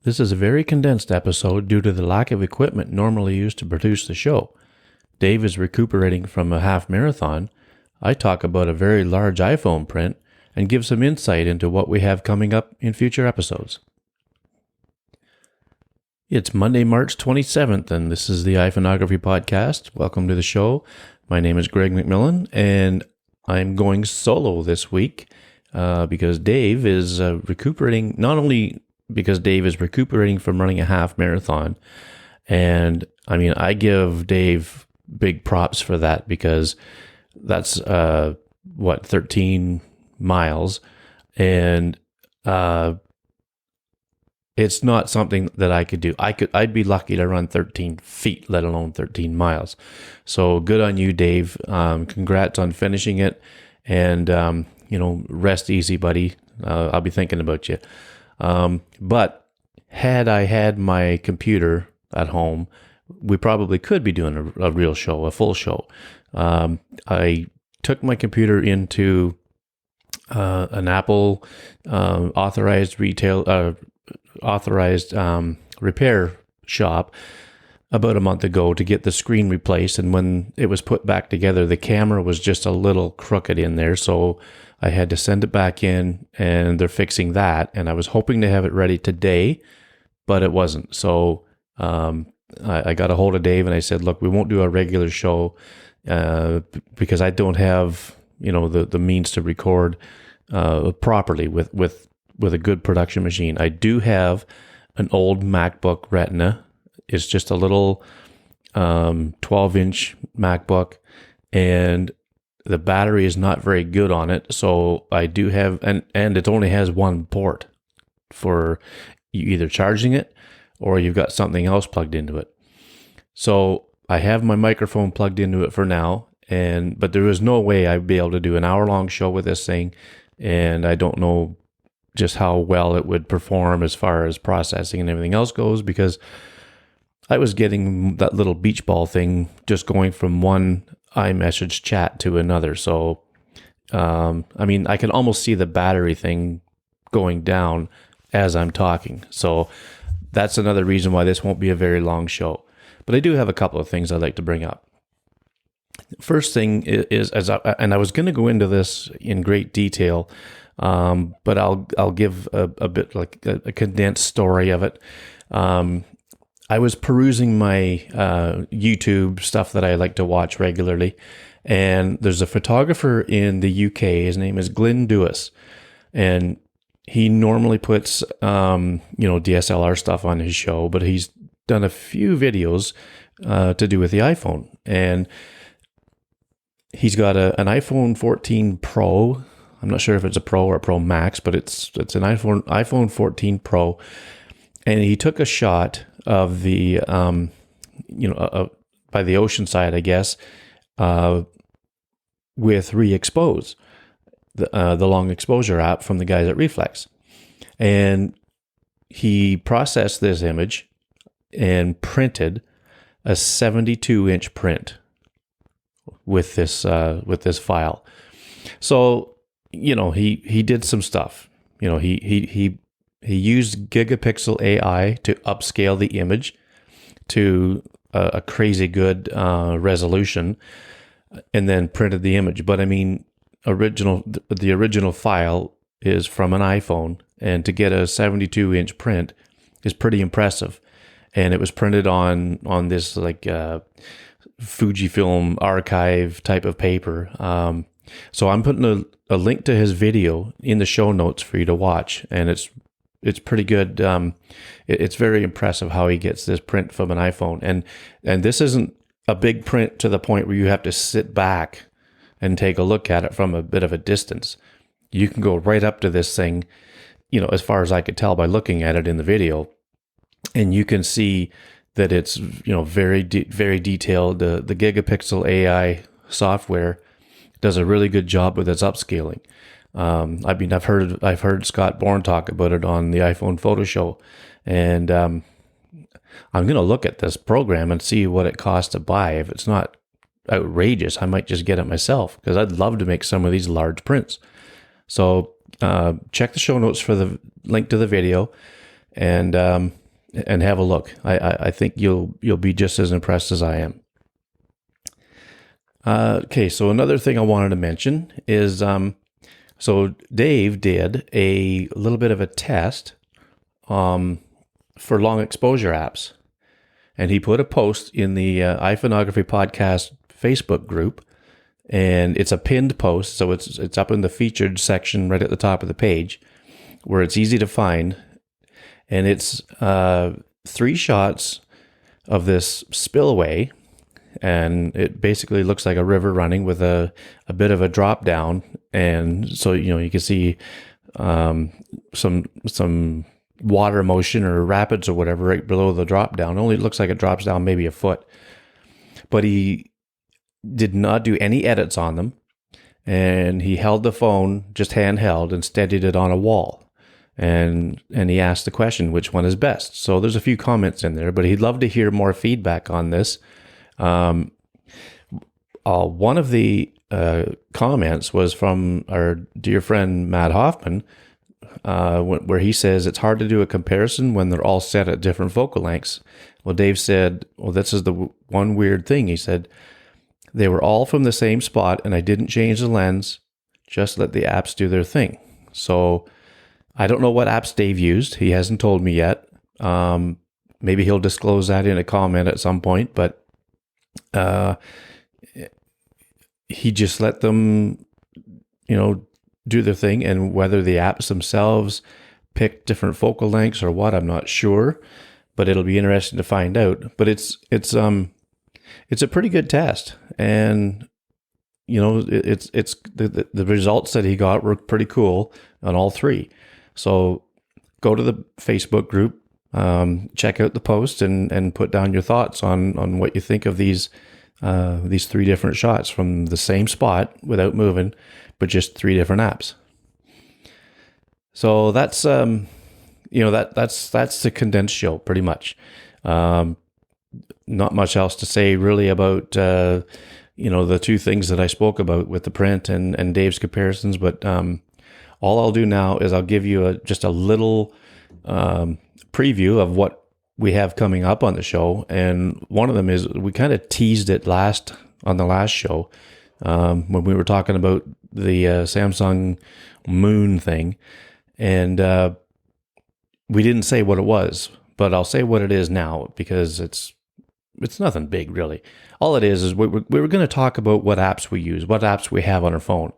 This is a very condensed episode due to the lack of equipment normally used to produce the show. Dave is recuperating from a half marathon. I talk about a very large iPhone print and give some insight into what we have coming up in future episodes. It's Monday, March 27th, and this is the iPhoneography podcast. Welcome to the show. My name is Greg McMillan, and I'm going solo this week because Dave is recuperating, not only because Dave is recuperating from running a half marathon, and I give Dave big props for that because that's 13 miles, and it's not something that I could do. I'd be lucky to run 13 feet, let alone 13 miles. So good on you, Dave. Congrats on finishing it, and rest easy, buddy. I'll be thinking about you. But had I had my computer at home, we probably could be doing a real show, a full show. I took my computer into an Apple authorized repair shop about a month ago to get the screen replaced, and when it was put back together, the camera was just a little crooked in there, so I had to send it back in, and they're fixing that, and I was hoping to have it ready today, but it wasn't. So I got a hold of Dave and I said, look, we won't do a regular show because I don't have the means to record properly with a good production machine. I do have an old MacBook Retina. It's just a little 12-inch MacBook, and the battery is not very good on it. So I do have, and it only has one port for you either charging it or you've got something else plugged into it. So I have my microphone plugged into it for now, but there is no way I'd be able to do an hour-long show with this thing, and I don't know just how well it would perform as far as processing and everything else goes, because I was getting that little beach ball thing just going from one iMessage chat to another. So, I can almost see the battery thing going down as I'm talking. So that's another reason why this won't be a very long show. But I do have a couple of things I'd like to bring up. First thing is, I was going to go into this in great detail, but I'll give a bit like a condensed story of it. I was perusing my YouTube stuff that I like to watch regularly, and there's a photographer in the UK. His name is Glyn Dewis, and he normally puts DSLR stuff on his show, but he's done a few videos to do with the iPhone, and he's got an iPhone 14 Pro. I'm not sure if it's a Pro or a Pro Max, but it's an iPhone 14 Pro, and he took a shot of the by the ocean side, I guess, with Re-Expose, the long exposure app from the guys at Reflex, and he processed this image and printed a 72-inch print with this file. So he did some stuff. He used gigapixel AI to upscale the image to a crazy good resolution, and then printed the image. But the original file is from an iPhone, and to get a 72-inch print is pretty impressive. And it was printed on this Fujifilm archive type of paper. So I'm putting a link to his video in the show notes for you to watch, and it's pretty good. It's very impressive how he gets this print from an iPhone, and this isn't a big print to the point where you have to sit back and take a look at it from a bit of a distance. You can go right up to this thing, as far as I could tell by looking at it in the video, and you can see that it's very very detailed. The gigapixel AI software does a really good job with its upscaling. I've heard Scott Bourne talk about it on the iPhone Photo Show, and I'm going to look at this program and see what it costs to buy. If it's not outrageous, I might just get it myself, because I'd love to make some of these large prints. So check the show notes for the link to the video, and have a look. I think you'll be just as impressed as I am. Okay, so another thing I wanted to mention is so Dave did a little bit of a test for long exposure apps, and he put a post in the iPhoneography podcast Facebook group, and it's a pinned post, so it's up in the featured section right at the top of the page, where it's easy to find, and it's 3 shots of this spillway, and it basically looks like a river running with a bit of a drop down, and so you can see some water motion or rapids or whatever right below the drop down. Only it looks like it drops down maybe a foot, but he did not do any edits on them, and he held the phone just handheld and steadied it on a wall, and he asked the question, which one is best? So there's a few comments in there, but he'd love to hear more feedback on this. One of the comments was from our dear friend Matt Hoffman, where he says it's hard to do a comparison when they're all set at different focal lengths. Well, Dave said, well, this is the one weird thing. He said, they were all from the same spot, and I didn't change the lens, just let the apps do their thing. So I don't know what apps Dave used. He hasn't told me yet. Maybe he'll disclose that in a comment at some point, but he just let them, do their thing, and whether the apps themselves pick different focal lengths or what, I'm not sure, but it'll be interesting to find out. But it's a pretty good test, and it's the results that he got were pretty cool on all 3. So go to the Facebook group, check out the post, and put down your thoughts on what you think of these 3 different shots from the same spot without moving, but just 3 different apps. So that's that's the condensed show pretty much. Not much else to say really about the 2 things that I spoke about with the print and Dave's comparisons, but all I'll do now is I'll give you just a little preview of what we have coming up on the show, and one of them is we kind of teased it on the last show when we were talking about the Samsung Moon thing, and we didn't say what it was, but I'll say what it is now because it's nothing big really. All it is we were going to talk about what apps we use, what apps we have on our phone.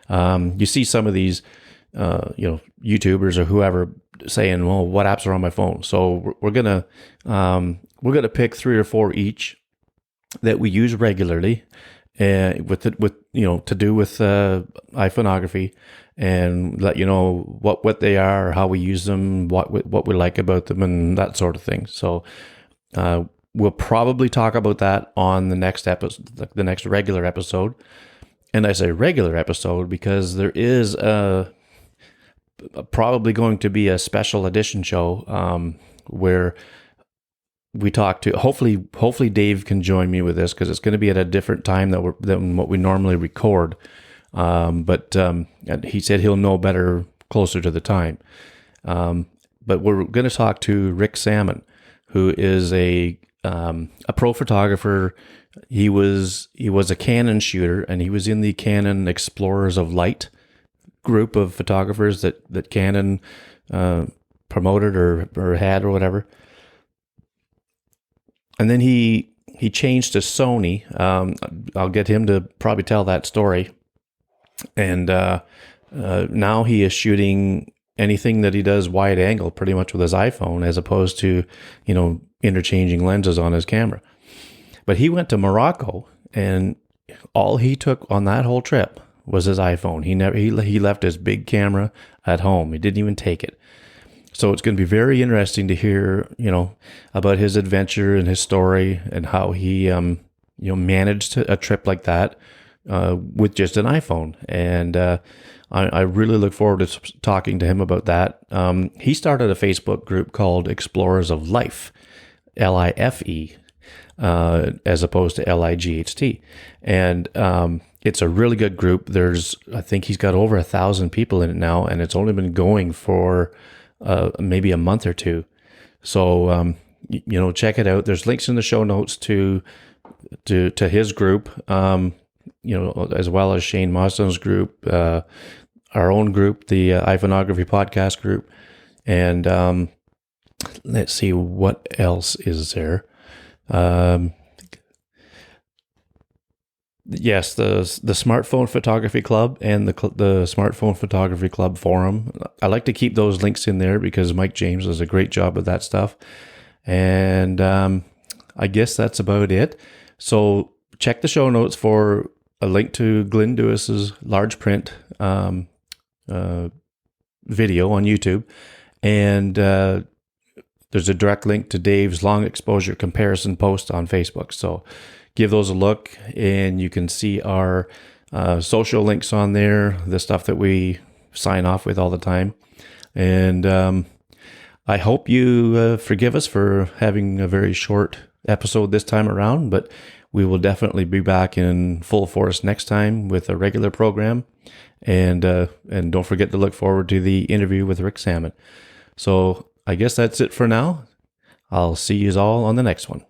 You see some of these YouTubers or whoever saying, well, what apps are on my phone? So we're gonna pick 3 or 4 each that we use regularly, with to do with iPhoneography, and let you know what they are, how we use them, what we like about them, and that sort of thing. So we'll probably talk about that on the next episode, the next regular episode. And I say regular episode because there is probably going to be a special edition show where we talk to, hopefully Dave can join me with this, because it's going to be at a different time than what we normally record. But he said he'll know better closer to the time. But we're going to talk to Rick Salmon, who is a pro photographer. He was a Canon shooter, and he was in the Canon Explorers of Light group of photographers that Canon promoted or had or whatever. And then he changed to Sony. I'll get him to probably tell that story. And now he is shooting anything that he does wide angle pretty much with his iPhone, as opposed to, interchanging lenses on his camera. But he went to Morocco, and all he took on that whole trip was his iPhone. He left his big camera at home. He didn't even take it. So it's going to be very interesting to hear, about his adventure and his story, and how he, managed a trip like that with just an iPhone. And I really look forward to talking to him about that. He started a Facebook group called Explorers of Life, LIFE, as opposed to LIGHT. And it's a really good group. I think he's got over 1,000 people in it now, and it's only been going for maybe a month or two. So, check it out. There's links in the show notes to his group, as well as Shane Moston's group, our own group, the iPhoneography podcast group. And let's see, what else is there? Yes, the Smartphone Photography Club and the Smartphone Photography Club forum. I like to keep those links in there because Mike James does a great job with that stuff. And I guess that's about it. So check the show notes for a link to Glenn Dewis's large print video on YouTube. And there's a direct link to Dave's long exposure comparison post on Facebook. So give those a look, and you can see our social links on there, the stuff that we sign off with all the time. And I hope you forgive us for having a very short episode this time around, but we will definitely be back in full force next time with a regular program. And don't forget to look forward to the interview with Rick Salmon. So I guess that's it for now. I'll see you all on the next one.